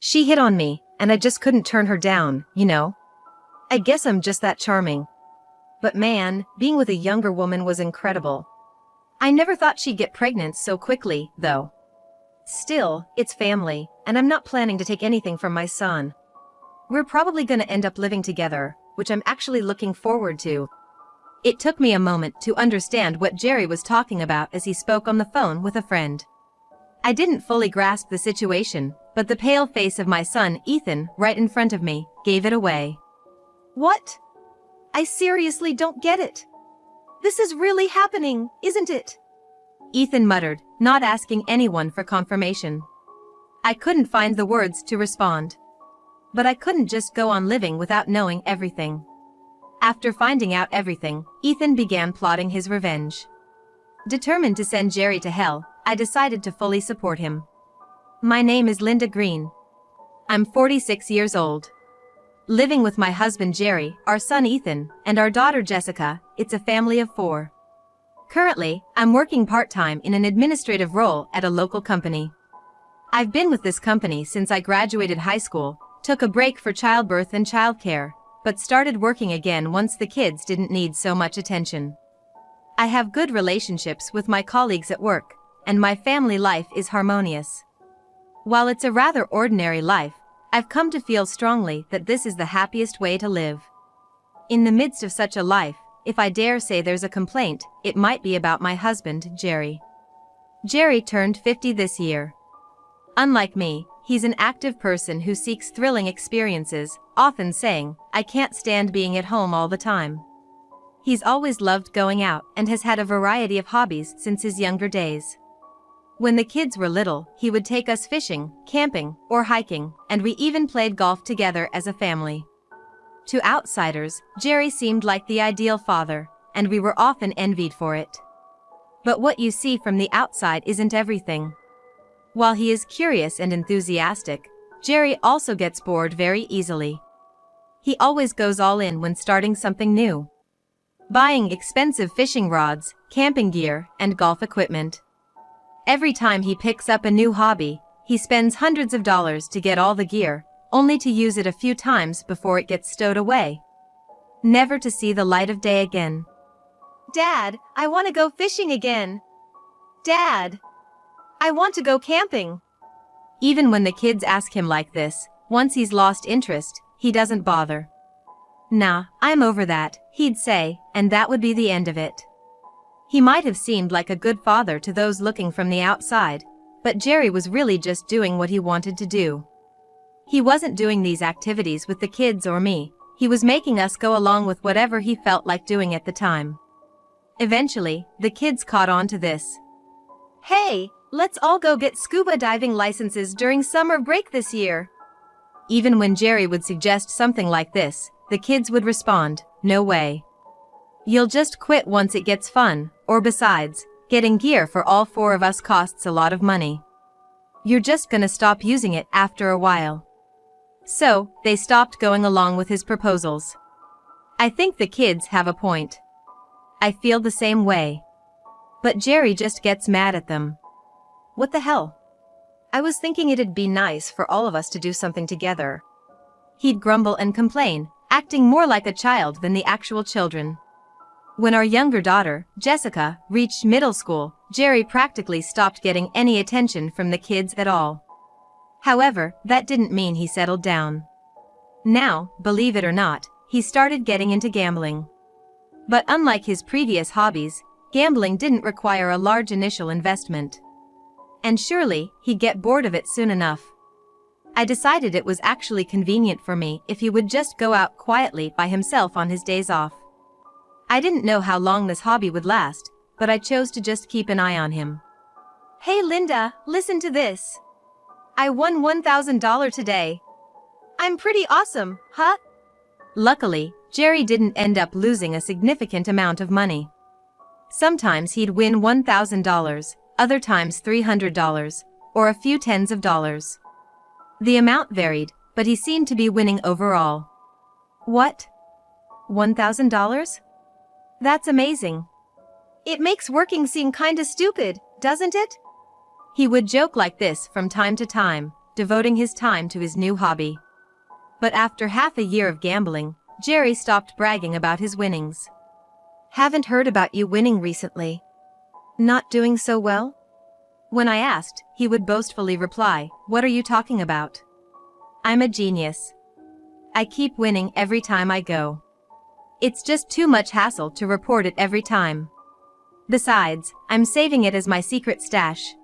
She hit on me, and I just couldn't turn her down, you know? I guess I'm just that charming. But man, being with a younger woman was incredible. I never thought she'd get pregnant so quickly, though. Still, it's family, and I'm not planning to take anything from my son. We're probably gonna end up living together, which I'm actually looking forward to. It took me a moment to understand what Jerry was talking about as he spoke on the phone with a friend. I didn't fully grasp the situation, but the pale face of my son, Ethan, right in front of me, gave it away. What? I seriously don't get it. This is really happening, isn't it? Ethan muttered, not asking anyone for confirmation. I couldn't find the words to respond. But I couldn't just go on living without knowing everything. After finding out everything, Ethan began plotting his revenge. Determined to send Jerry to hell, I decided to fully support him. My name is Linda Green. I'm 46 years old. Living with my husband Jerry, our son Ethan, and our daughter Jessica. It's a family of 4. Currently, I'm working part-time in an administrative role at a local company. I've been with this company since I graduated high school, took a break for childbirth and childcare, but started working again once the kids didn't need so much attention. I have good relationships with my colleagues at work, and my family life is harmonious. While it's a rather ordinary life, I've come to feel strongly that this is the happiest way to live. In the midst of such a life, if I dare say there's a complaint, it might be about my husband, Jerry. Jerry turned 50 this year. Unlike me, he's an active person who seeks thrilling experiences, often saying, "I can't stand being at home all the time." He's always loved going out and has had a variety of hobbies since his younger days. When the kids were little, he would take us fishing, camping, or hiking, and we even played golf together as a family. To outsiders, Jerry seemed like the ideal father, and we were often envied for it. But what you see from the outside isn't everything. While he is curious and enthusiastic, Jerry also gets bored very easily. He always goes all in when starting something new. Buying expensive fishing rods, camping gear, and golf equipment. Every time he picks up a new hobby, he spends hundreds of dollars to get all the gear, only to use it a few times before it gets stowed away. Never to see the light of day again. "Dad, I want to go fishing again. Dad, I want to go camping." Even when the kids ask him like this, once he's lost interest, he doesn't bother. "Nah, I'm over that," he'd say, and that would be the end of it. He might have seemed like a good father to those looking from the outside, but Jerry was really just doing what he wanted to do. He wasn't doing these activities with the kids or me, he was making us go along with whatever he felt like doing at the time. Eventually, the kids caught on to this. "Hey, let's all go get scuba diving licenses during summer break this year." Even when Jerry would suggest something like this, the kids would respond, "No way. You'll just quit once it gets fun, or besides, getting gear for all 4 of us costs a lot of money. You're just gonna stop using it after a while." So, they stopped going along with his proposals. I think the kids have a point. I feel the same way. But Jerry just gets mad at them. What the hell? I was thinking it'd be nice for all of us to do something together. He'd grumble and complain, acting more like a child than the actual children. When our younger daughter, Jessica, reached middle school, Jerry practically stopped getting any attention from the kids at all. However, that didn't mean he settled down. Now, believe it or not, he started getting into gambling. But unlike his previous hobbies, gambling didn't require a large initial investment. And surely, he'd get bored of it soon enough. I decided it was actually convenient for me if he would just go out quietly by himself on his days off. I didn't know how long this hobby would last, but I chose to just keep an eye on him. "Hey Linda, listen to this. I won $1,000 today. I'm pretty awesome, huh?" Luckily, Jerry didn't end up losing a significant amount of money. Sometimes he'd win $1,000, other times $300, or a few tens of dollars. The amount varied, but he seemed to be winning overall. "What? $1,000? That's amazing. It makes working seem kinda stupid, doesn't it?" He would joke like this from time to time, devoting his time to his new hobby. But after half a year of gambling, Jerry stopped bragging about his winnings. "Haven't heard about you winning recently. Not doing so well?" When I asked, he would boastfully reply, "What are you talking about? I'm a genius. I keep winning every time I go. It's just too much hassle to report it every time. Besides, I'm saving it as my secret stash."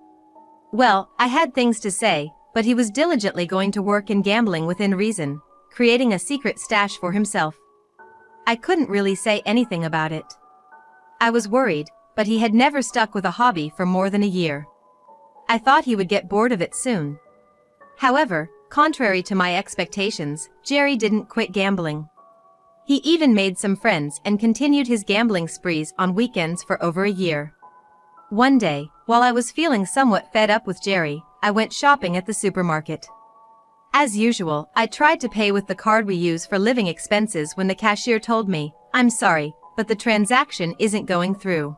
Well, I had things to say, but he was diligently going to work in gambling within reason, creating a secret stash for himself. I couldn't really say anything about it. I was worried, but he had never stuck with a hobby for more than a year. I thought he would get bored of it soon. However, contrary to my expectations, Jerry didn't quit gambling. He even made some friends and continued his gambling sprees on weekends for over a year. One day, while I was feeling somewhat fed up with Jerry, I went shopping at the supermarket. As usual, I tried to pay with the card we use for living expenses when the cashier told me, "I'm sorry, but the transaction isn't going through."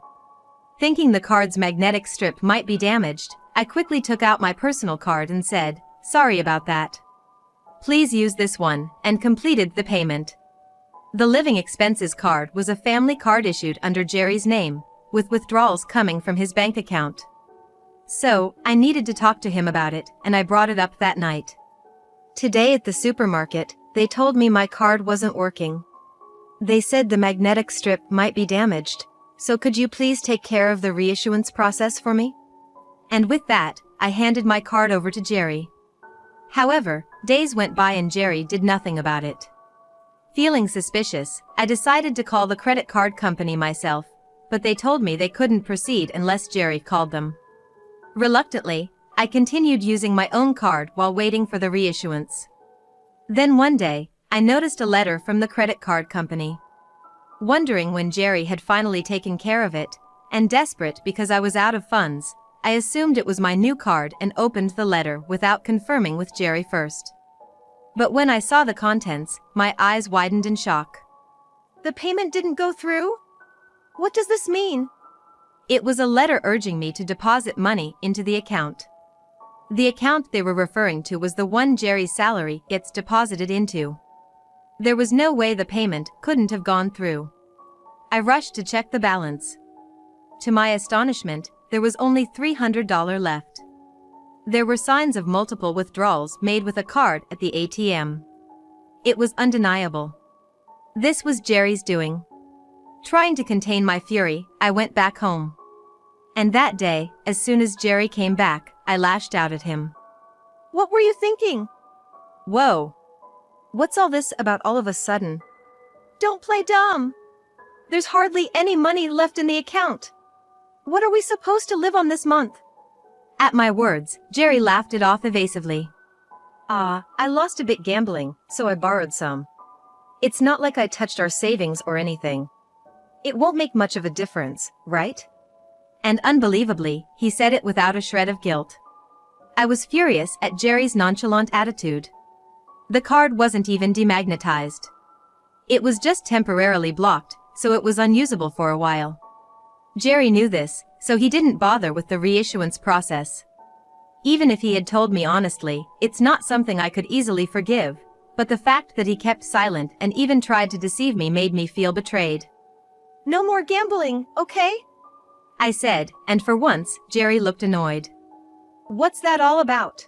Thinking the card's magnetic strip might be damaged, I quickly took out my personal card and said, "Sorry about that. Please use this one," and completed the payment. The living expenses card was a family card issued under Jerry's name, with withdrawals coming from his bank account. So, I needed to talk to him about it, and I brought it up that night. Today at the supermarket, they told me my card wasn't working. They said the magnetic strip might be damaged, so could you please take care of the reissuance process for me? And with that, I handed my card over to Jerry. However, days went by and Jerry did nothing about it. Feeling suspicious, I decided to call the credit card company myself, but they told me they couldn't proceed unless Jerry called them. Reluctantly, I continued using my own card while waiting for the reissuance. Then one day, I noticed a letter from the credit card company. Wondering when Jerry had finally taken care of it, and desperate because I was out of funds, I assumed it was my new card and opened the letter without confirming with Jerry first. But when I saw the contents, my eyes widened in shock. "The payment didn't go through? What does this mean?" It was a letter urging me to deposit money into the account. The account they were referring to was the one Jerry's salary gets deposited into. There was no way the payment couldn't have gone through. I rushed to check the balance. To my astonishment, there was only $300 left. There were signs of multiple withdrawals made with a card at the ATM. It was undeniable. This was Jerry's doing. Trying to contain my fury, I went back home. And that day, as soon as Jerry came back, I lashed out at him. "What were you thinking?" "Whoa. What's all this about all of a sudden?" "Don't play dumb. There's hardly any money left in the account. What are we supposed to live on this month?" At my words, Jerry laughed it off evasively. I lost a bit gambling, so I borrowed some. It's not like I touched our savings or anything. It won't make much of a difference, right?" And unbelievably, he said it without a shred of guilt. I was furious at Jerry's nonchalant attitude. The card wasn't even demagnetized. It was just temporarily blocked, so it was unusable for a while. Jerry knew this, so he didn't bother with the reissuance process. Even if he had told me honestly, it's not something I could easily forgive, but the fact that he kept silent and even tried to deceive me made me feel betrayed. "No more gambling, okay?" I said, and for once, Jerry looked annoyed. "What's that all about?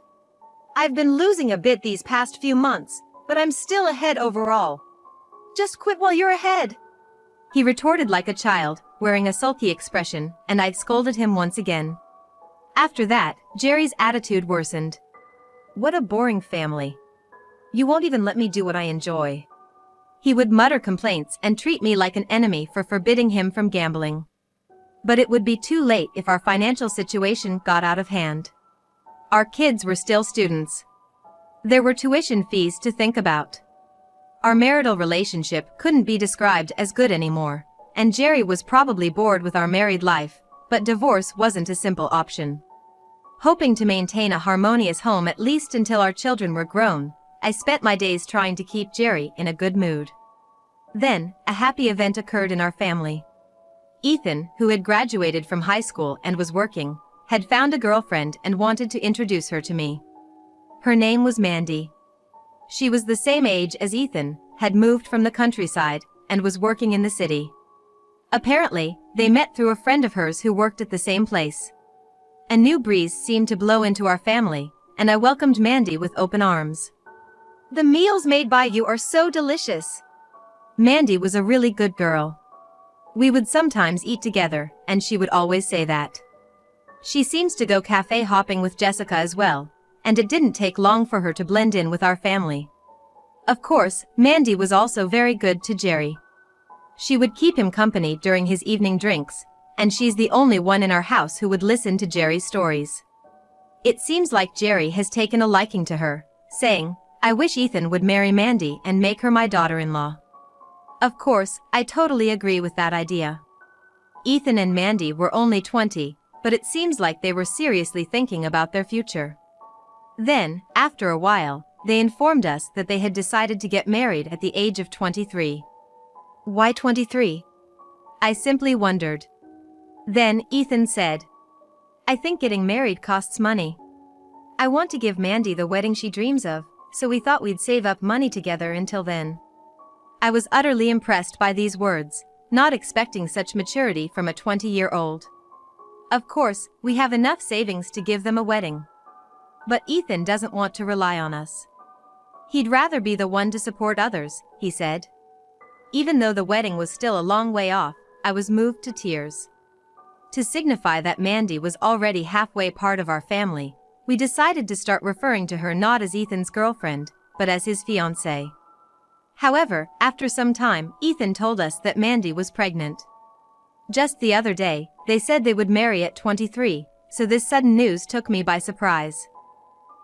I've been losing a bit these past few months, but I'm still ahead overall. Just quit while you're ahead." He retorted like a child, wearing a sulky expression, and I scolded him once again. After that, Jerry's attitude worsened. "What a boring family. You won't even let me do what I enjoy." He would mutter complaints and treat me like an enemy for forbidding him from gambling. But it would be too late if our financial situation got out of hand. Our kids were still students. There were tuition fees to think about. Our marital relationship couldn't be described as good anymore, and Jerry was probably bored with our married life, but divorce wasn't a simple option. Hoping to maintain a harmonious home at least until our children were grown, I spent my days trying to keep Jerry in a good mood. Then, a happy event occurred in our family. Ethan, who had graduated from high school and was working, had found a girlfriend and wanted to introduce her to me. Her name was Mandy. She was the same age as Ethan, had moved from the countryside, and was working in the city. Apparently, they met through a friend of hers who worked at the same place. A new breeze seemed to blow into our family, and I welcomed Mandy with open arms. "The meals made by you are so delicious." Mandy was a really good girl. We would sometimes eat together, and she would always say that. She seems to go cafe hopping with Jessica as well, and it didn't take long for her to blend in with our family. Of course, Mandy was also very good to Jerry. She would keep him company during his evening drinks, and she's the only one in our house who would listen to Jerry's stories. It seems like Jerry has taken a liking to her, saying, "I wish Ethan would marry Mandy and make her my daughter-in-law." Of course, I totally agree with that idea. Ethan and Mandy were only 20, but it seems like they were seriously thinking about their future. Then, after a while, they informed us that they had decided to get married at the age of 23. Why 23? I simply wondered. Then Ethan said, "I think getting married costs money. I want to give Mandy the wedding she dreams of, so we thought we'd save up money together until then." I was utterly impressed by these words, not expecting such maturity from a 20-year-old. Of course, we have enough savings to give them a wedding. But Ethan doesn't want to rely on us. He'd rather be the one to support others, he said. Even though the wedding was still a long way off, I was moved to tears. To signify that Mandy was already halfway part of our family, we decided to start referring to her not as Ethan's girlfriend, but as his fiancée. However, after some time, Ethan told us that Mandy was pregnant. Just the other day, they said they would marry at 23, so this sudden news took me by surprise.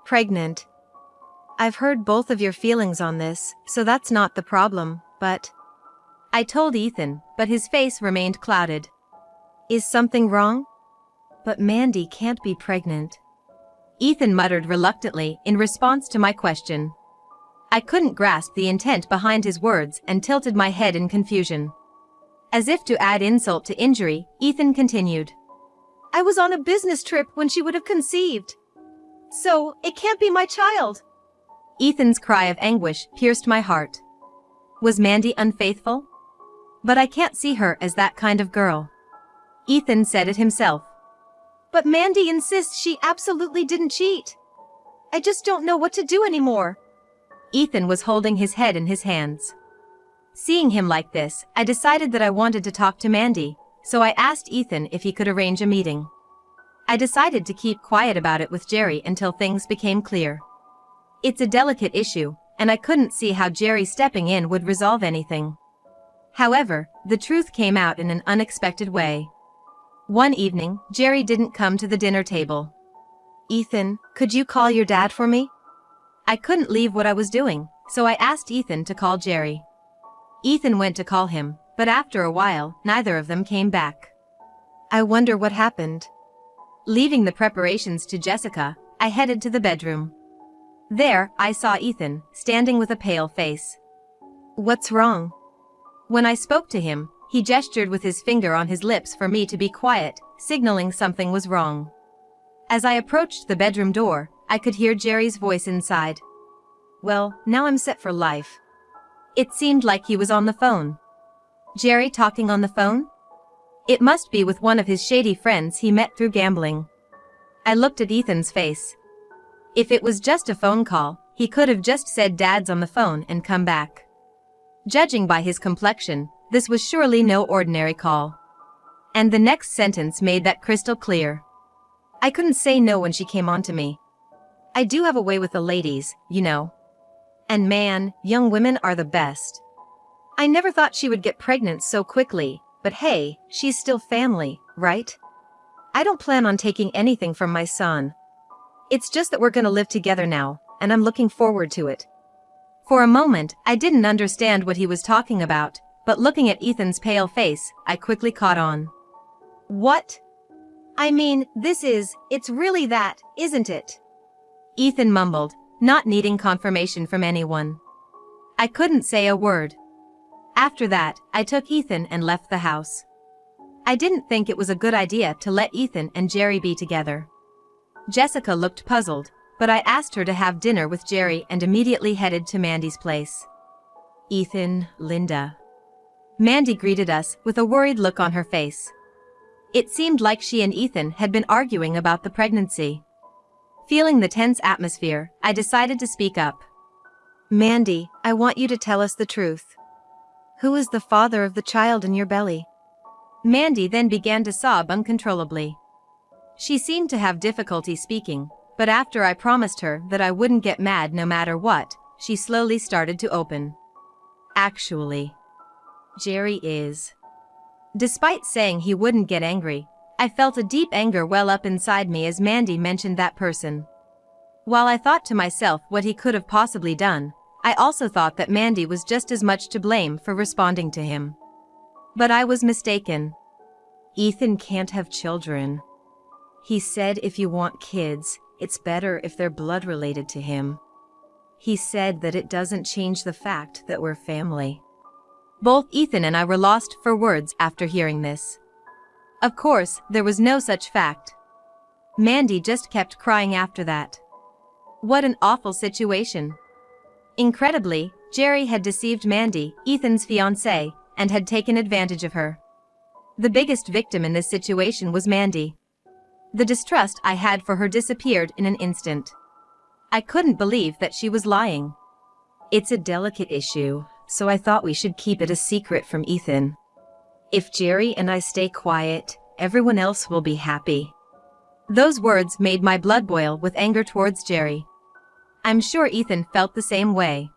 Pregnant. I've heard both of your feelings on this, so that's not the problem, but... I told Ethan, but his face remained clouded. Is something wrong? But Mandy can't be pregnant. Ethan muttered reluctantly in response to my question. I couldn't grasp the intent behind his words and tilted my head in confusion. As if to add insult to injury, Ethan continued. I was on a business trip when she would have conceived. So, it can't be my child. Ethan's cry of anguish pierced my heart. Was Mandy unfaithful? But I can't see her as that kind of girl. Ethan said it himself. But Mandy insists she absolutely didn't cheat. I just don't know what to do anymore. Ethan was holding his head in his hands. Seeing him like this, I decided that I wanted to talk to Mandy, so I asked Ethan if he could arrange a meeting. I decided to keep quiet about it with Jerry until things became clear. It's a delicate issue, and I couldn't see how Jerry stepping in would resolve anything. However, the truth came out in an unexpected way. One evening, Jerry didn't come to the dinner table. Ethan, could you call your dad for me? I couldn't leave what I was doing, so I asked Ethan to call Jerry. Ethan went to call him, but after a while, neither of them came back. I wonder what happened. Leaving the preparations to Jessica, I headed to the bedroom. There, I saw Ethan, standing with a pale face. What's wrong? When I spoke to him, he gestured with his finger on his lips for me to be quiet, signaling something was wrong. As I approached the bedroom door, I could hear Jerry's voice inside. Well, now I'm set for life. It seemed like he was on the phone. Jerry talking on the phone? It must be with one of his shady friends he met through gambling. I looked at Ethan's face. If it was just a phone call, he could have just said Dad's on the phone and come back. Judging by his complexion, this was surely no ordinary call. And the next sentence made that crystal clear. I couldn't say no when she came on to me. I do have a way with the ladies, you know. And man, young women are the best. I never thought she would get pregnant so quickly, but hey, she's still family, right? I don't plan on taking anything from my son. It's just that we're gonna live together now, and I'm looking forward to it. For a moment, I didn't understand what he was talking about, but looking at Ethan's pale face, I quickly caught on. What? I mean, it's really that, isn't it? Ethan mumbled, not needing confirmation from anyone. I couldn't say a word. After that, I took Ethan and left the house. I didn't think it was a good idea to let Ethan and Jerry be together. Jessica looked puzzled, but I asked her to have dinner with Jerry and immediately headed to Mandy's place. Ethan, Linda. Mandy greeted us with a worried look on her face. It seemed like she and Ethan had been arguing about the pregnancy. Feeling the tense atmosphere, I decided to speak up. Mandy, I want you to tell us the truth. Who is the father of the child in your belly? Mandy then began to sob uncontrollably. She seemed to have difficulty speaking, but after I promised her that I wouldn't get mad no matter what, she slowly started to open. Actually, Jerry is. Despite saying he wouldn't get angry, I felt a deep anger well up inside me as Mandy mentioned that person. While I thought to myself what he could have possibly done, I also thought that Mandy was just as much to blame for responding to him. But I was mistaken. Ethan can't have children. He said if you want kids, it's better if they're blood related to him. He said that it doesn't change the fact that we're family. Both Ethan and I were lost for words after hearing this. Of course, there was no such fact. Mandy just kept crying after that. What an awful situation. Incredibly, Jerry had deceived Mandy, Ethan's fiancée, and had taken advantage of her. The biggest victim in this situation was Mandy. The distrust I had for her disappeared in an instant. I couldn't believe that she was lying. It's a delicate issue, so I thought we should keep it a secret from Ethan. If Jerry and I stay quiet, everyone else will be happy. Those words made my blood boil with anger towards Jerry. I'm sure Ethan felt the same way.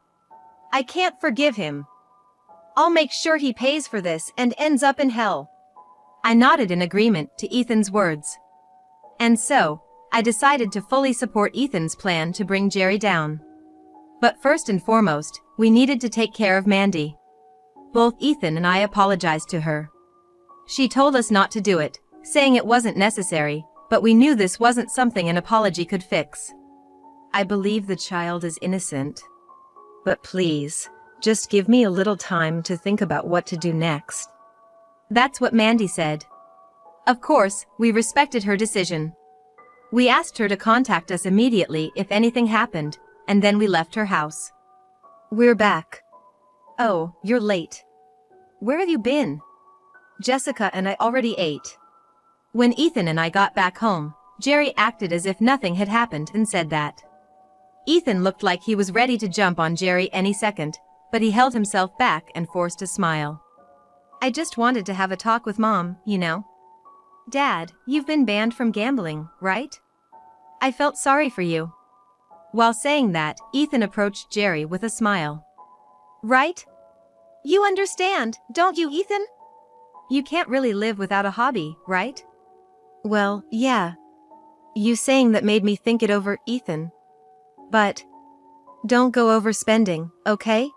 I can't forgive him. I'll make sure he pays for this and ends up in hell. I nodded in agreement to Ethan's words. And so, I decided to fully support Ethan's plan to bring Jerry down. But first and foremost, we needed to take care of Mandy. Both Ethan and I apologized to her. She told us not to do it, saying it wasn't necessary, but we knew this wasn't something an apology could fix. I believe the child is innocent. But please, just give me a little time to think about what to do next. That's what Mandy said. Of course, we respected her decision. We asked her to contact us immediately if anything happened, and then we left her house. We're back. Oh, you're late. Where have you been? Jessica and I already ate. When Ethan and I got back home, Jerry acted as if nothing had happened and said that. Ethan looked like he was ready to jump on Jerry any second, but he held himself back and forced a smile. I just wanted to have a talk with Mom, you know. Dad, you've been banned from gambling, right? I felt sorry for you. While saying that, Ethan approached Jerry with a smile. Right? You understand, don't you, Ethan? You can't really live without a hobby, right? Well, yeah. You saying that made me think it over, Ethan. But don't go overspending, okay?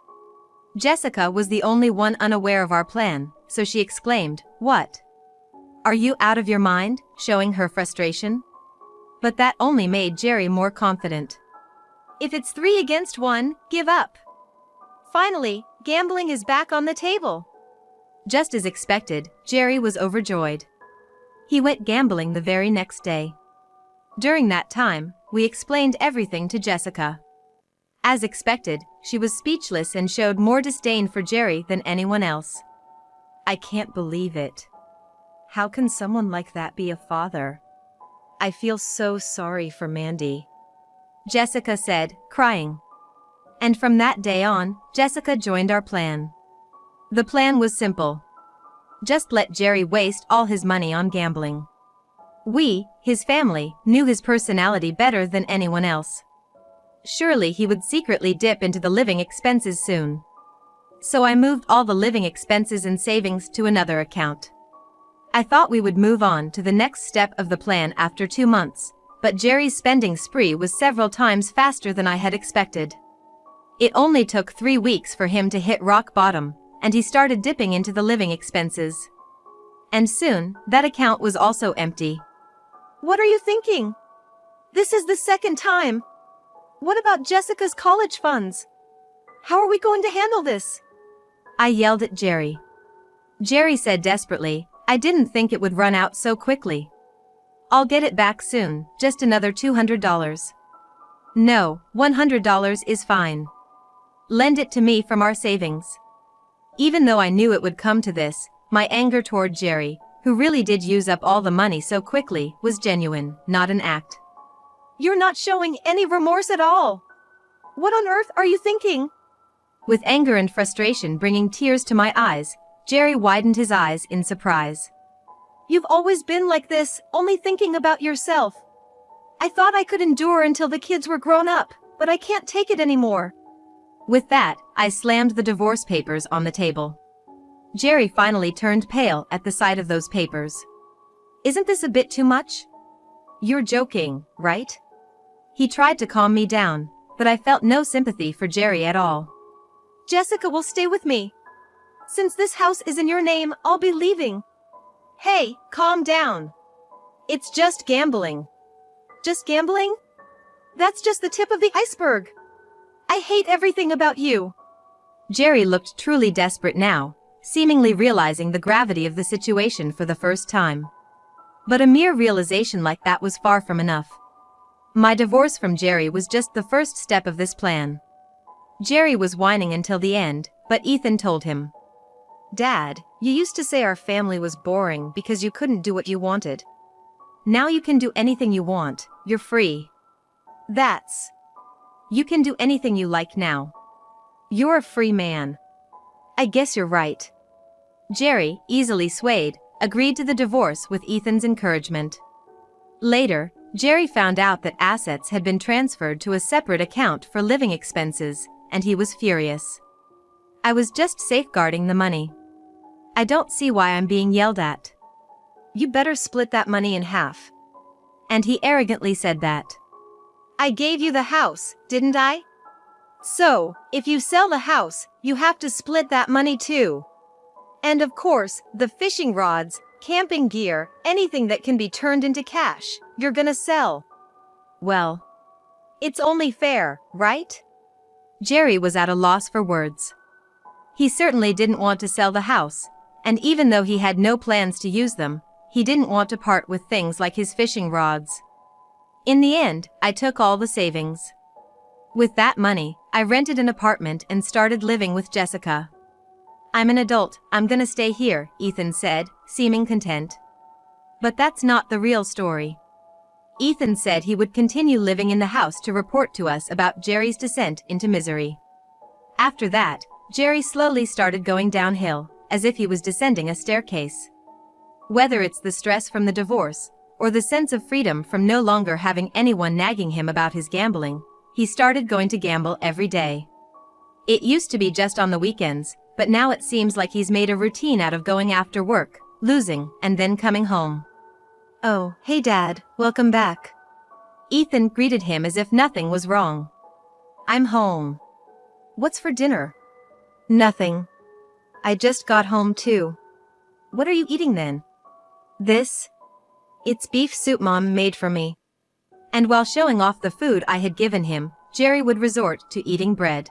Jessica was the only one unaware of our plan, so she exclaimed, "What? Are you out of your mind?" showing her frustration. But that only made Jerry more confident. If it's 3 against 1, give up. Finally, gambling is back on the table. Just as expected, Jerry was overjoyed. He went gambling the very next day. During that time, we explained everything to Jessica. As expected, she was speechless and showed more disdain for Jerry than anyone else. I can't believe it. How can someone like that be a father? I feel so sorry for Mandy, Jessica said, crying. And from that day on, Jessica joined our plan. The plan was simple. Just let Jerry waste all his money on gambling. We, his family, knew his personality better than anyone else. Surely he would secretly dip into the living expenses soon. So I moved all the living expenses and savings to another account. I thought we would move on to the next step of the plan after 2 months, but Jerry's spending spree was several times faster than I had expected. It only took 3 weeks for him to hit rock bottom, and he started dipping into the living expenses. And soon, that account was also empty. What are you thinking? This is the second time. What about Jessica's college funds? How are we going to handle this? I yelled at Jerry. Jerry said desperately, I didn't think it would run out so quickly. I'll get it back soon, just another $200. No, $100 is fine. Lend it to me from our savings. Even though I knew it would come to this, my anger toward Jerry, who really did use up all the money so quickly, was genuine, not an act. You're not showing any remorse at all. What on earth are you thinking? With anger and frustration bringing tears to my eyes, Jerry widened his eyes in surprise. You've always been like this, only thinking about yourself. I thought I could endure until the kids were grown up, but I can't take it anymore. With that, I slammed the divorce papers on the table. Jerry finally turned pale at the sight of those papers. Isn't this a bit too much? You're joking, right? He tried to calm me down, but I felt no sympathy for Jerry at all. Jessica will stay with me. Since this house is in your name, I'll be leaving. Hey, calm down. It's just gambling. Just gambling? That's just the tip of the iceberg. I hate everything about you. Jerry looked truly desperate now, seemingly realizing the gravity of the situation for the first time. But a mere realization like that was far from enough. My divorce from Jerry was just the first step of this plan. Jerry was whining until the end, but Ethan told him. Dad, you used to say our family was boring because you couldn't do what you wanted. Now you can do anything you want, you're free. You can do anything you like now. You're a free man. I guess you're right. Jerry, easily swayed, agreed to the divorce with Ethan's encouragement. Later, Jerry found out that assets had been transferred to a separate account for living expenses, and he was furious. I was just safeguarding the money. I don't see why I'm being yelled at. You better split that money in half. And he arrogantly said that. I gave you the house, didn't I? So, if you sell the house, you have to split that money too. And of course, the fishing rods, camping gear, anything that can be turned into cash, you're gonna sell. Well, it's only fair, right? Jerry was at a loss for words. He certainly didn't want to sell the house, and even though he had no plans to use them, he didn't want to part with things like his fishing rods. In the end, I took all the savings. With that money, I rented an apartment and started living with Jessica. I'm an adult, I'm gonna stay here, Ethan said, seeming content. But that's not the real story. Ethan said he would continue living in the house to report to us about Jerry's descent into misery. After that, Jerry slowly started going downhill, as if he was descending a staircase. Whether it's the stress from the divorce, or the sense of freedom from no longer having anyone nagging him about his gambling, he started going to gamble every day. It used to be just on the weekends, but now it seems like he's made a routine out of going after work, losing, and then coming home. Oh, hey Dad, welcome back. Ethan greeted him as if nothing was wrong. I'm home. What's for dinner? Nothing. I just got home too. What are you eating then? This? It's beef soup Mom made for me. And while showing off the food I had given him, Jerry would resort to eating bread.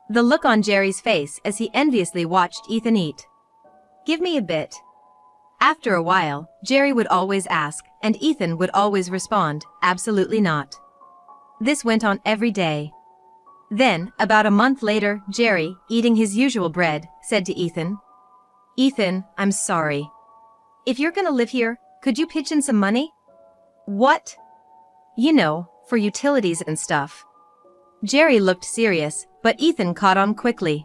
The look on Jerry's face as he enviously watched Ethan eat. Give me a bit. After a while, Jerry would always ask, and Ethan would always respond, absolutely not. This went on every day. Then, about a month later, Jerry, eating his usual bread, said to Ethan, Ethan, I'm sorry. If you're gonna live here, could you pitch in some money? What? You know, for utilities and stuff. Jerry looked serious, but Ethan caught on quickly.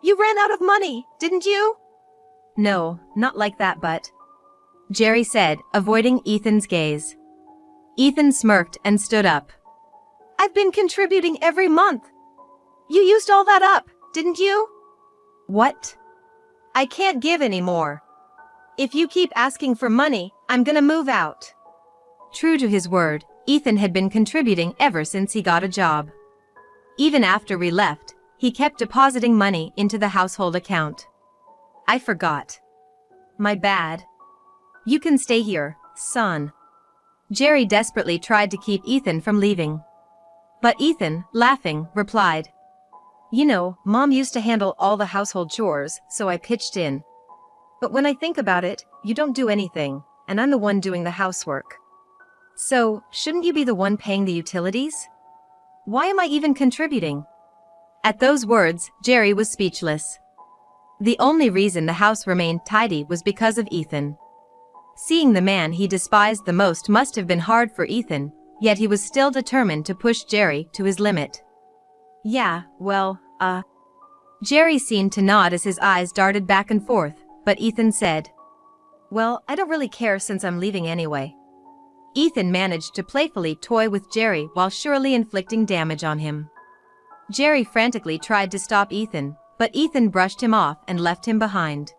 You ran out of money, didn't you? No, not like that but... Jerry said, avoiding Ethan's gaze. Ethan smirked and stood up. I've been contributing every month. You used all that up, didn't you? What? I can't give any more. If you keep asking for money, I'm gonna move out. True to his word, Ethan had been contributing ever since he got a job. Even after we left, he kept depositing money into the household account. I forgot. My bad. You can stay here, son. Jerry desperately tried to keep Ethan from leaving. But Ethan, laughing, replied, You know, Mom used to handle all the household chores, so I pitched in. But when I think about it, you don't do anything, and I'm the one doing the housework. So, shouldn't you be the one paying the utilities? Why am I even contributing? At those words, Jerry was speechless. The only reason the house remained tidy was because of Ethan. Seeing the man he despised the most must have been hard for Ethan, yet he was still determined to push Jerry to his limit. Yeah, well, Jerry seemed to nod as his eyes darted back and forth, but Ethan said, well, I don't really care since I'm leaving anyway. Ethan managed to playfully toy with Jerry while surely inflicting damage on him. Jerry frantically tried to stop Ethan, but Ethan brushed him off and left him behind.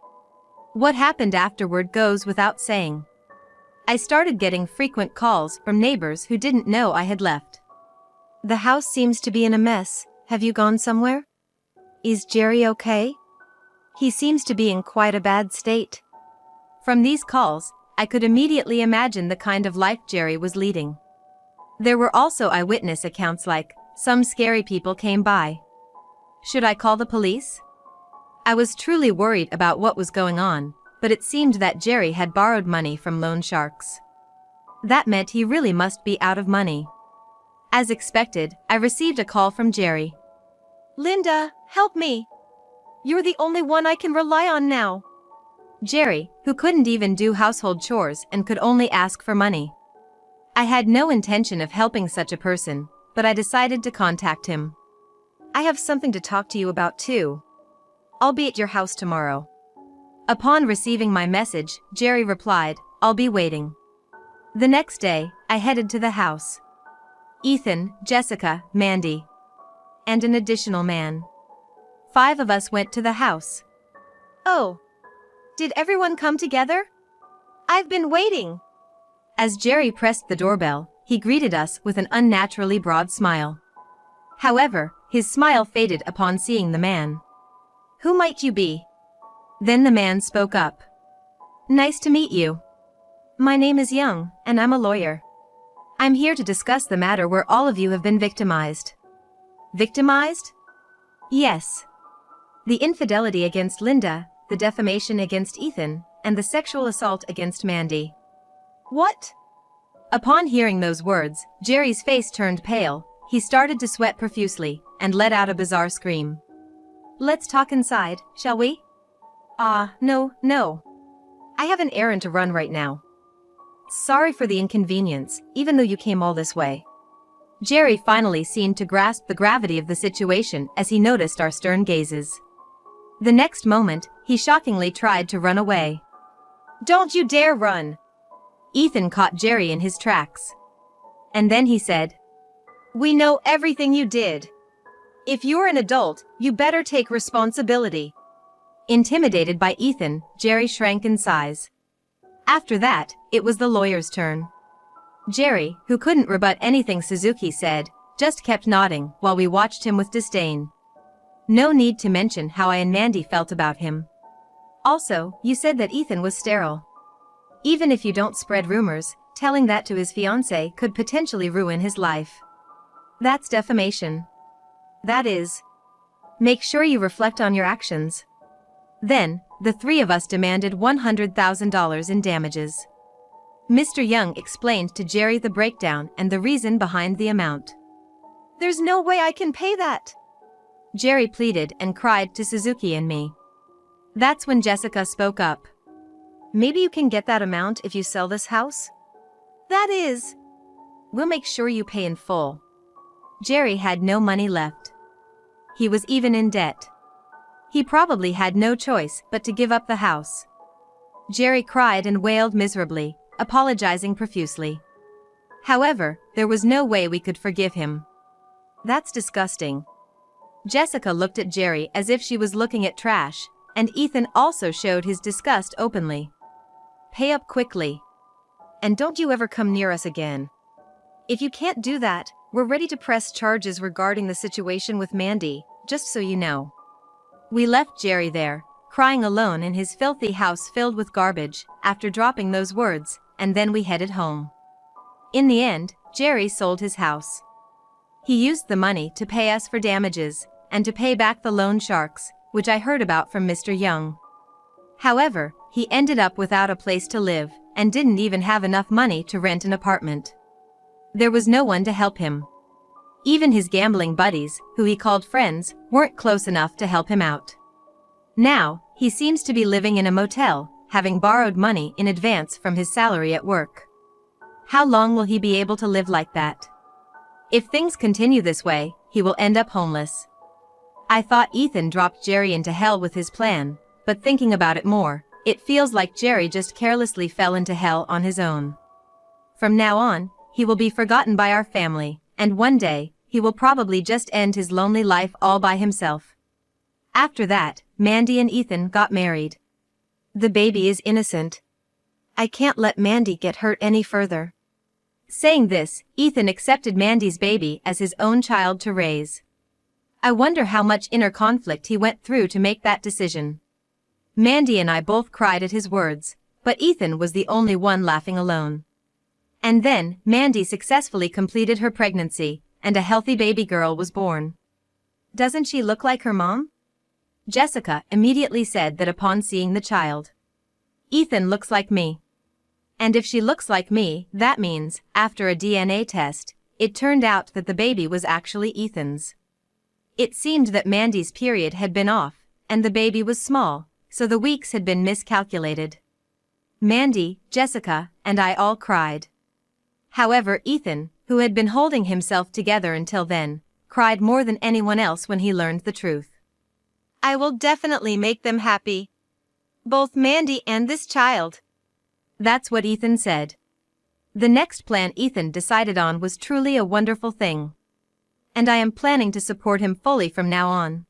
What happened afterward goes without saying. I started getting frequent calls from neighbors who didn't know I had left. The house seems to be in a mess. Have you gone somewhere? Is Jerry okay? He seems to be in quite a bad state. From these calls, I could immediately imagine the kind of life Jerry was leading. There were also eyewitness accounts like, some scary people came by. Should I call the police? I was truly worried about what was going on, but it seemed that Jerry had borrowed money from loan sharks. That meant he really must be out of money. As expected, I received a call from Jerry. Linda, help me. You're the only one I can rely on now. Jerry, who couldn't even do household chores and could only ask for money. I had no intention of helping such a person, but I decided to contact him. I have something to talk to you about too. I'll be at your house tomorrow. Upon receiving my message, Jerry replied, I'll be waiting. The next day, I headed to the house. Ethan, Jessica, Mandy, and an additional man. 5 of us went to the house. Oh. Did everyone come together? I've been waiting. As Jerry pressed the doorbell, he greeted us with an unnaturally broad smile. However, his smile faded upon seeing the man. Who might you be? Then the man spoke up. Nice to meet you. My name is Young, and I'm a lawyer. I'm here to discuss the matter where all of you have been victimized. Victimized? Yes. The infidelity against Linda, the defamation against Ethan, and the sexual assault against Mandy. What? Upon hearing those words, Jerry's face turned pale, he started to sweat profusely, and let out a bizarre scream. Let's talk inside, shall we? No. I have an errand to run right now. Sorry for the inconvenience, even though you came all this way. Jerry finally seemed to grasp the gravity of the situation as he noticed our stern gazes. The next moment, he shockingly tried to run away. Don't you dare run! Ethan caught Jerry in his tracks. And then he said, We know everything you did. If you're an adult, you better take responsibility. Intimidated by Ethan, Jerry shrank in size. After that, it was the lawyer's turn. Jerry, who couldn't rebut anything Suzuki said, just kept nodding while we watched him with disdain. No need to mention how I and Mandy felt about him. Also, you said that Ethan was sterile. Even if you don't spread rumors, telling that to his fiancée could potentially ruin his life. That's defamation. That is. Make sure you reflect on your actions. Then, the 3 of us demanded $100,000 in damages. Mr. Young explained to Jerry the breakdown and the reason behind the amount. There's no way I can pay that. Jerry pleaded and cried to Suzuki and me. That's when Jessica spoke up. Maybe you can get that amount if you sell this house? That is. We'll make sure you pay in full. Jerry had no money left. He was even in debt. He probably had no choice but to give up the house. Jerry cried and wailed miserably, apologizing profusely. However, there was no way we could forgive him. That's disgusting. Jessica looked at Jerry as if she was looking at trash, and Ethan also showed his disgust openly. Pay up quickly. And don't you ever come near us again. If you can't do that, we're ready to press charges regarding the situation with Mandy, just so you know. We left Jerry there, crying alone in his filthy house filled with garbage, after dropping those words, and then we headed home. In the end, Jerry sold his house. He used the money to pay us for damages, and to pay back the loan sharks, which I heard about from Mr. Young. However, he ended up without a place to live, and didn't even have enough money to rent an apartment. There was no one to help him. Even his gambling buddies, who he called friends, weren't close enough to help him out. Now, he seems to be living in a motel, having borrowed money in advance from his salary at work. How long will he be able to live like that? If things continue this way, he will end up homeless. I thought Ethan dropped Jerry into hell with his plan, but thinking about it more, it feels like Jerry just carelessly fell into hell on his own. From now on, he will be forgotten by our family, and one day, he will probably just end his lonely life all by himself. After that, Mandy and Ethan got married. The baby is innocent. I can't let Mandy get hurt any further. Saying this, Ethan accepted Mandy's baby as his own child to raise. I wonder how much inner conflict he went through to make that decision. Mandy and I both cried at his words, but Ethan was the only one laughing alone. And then, Mandy successfully completed her pregnancy, and a healthy baby girl was born. Doesn't she look like her mom? Jessica immediately said that upon seeing the child. Ethan looks like me. And if she looks like me, that means, after a DNA test, it turned out that the baby was actually Ethan's. It seemed that Mandy's period had been off, and the baby was small, so the weeks had been miscalculated. Mandy, Jessica, and I all cried. However, Ethan, who had been holding himself together until then, cried more than anyone else when he learned the truth. I will definitely make them happy. Both Mandy and this child. That's what Ethan said. The next plan Ethan decided on was truly a wonderful thing. And I am planning to support him fully from now on.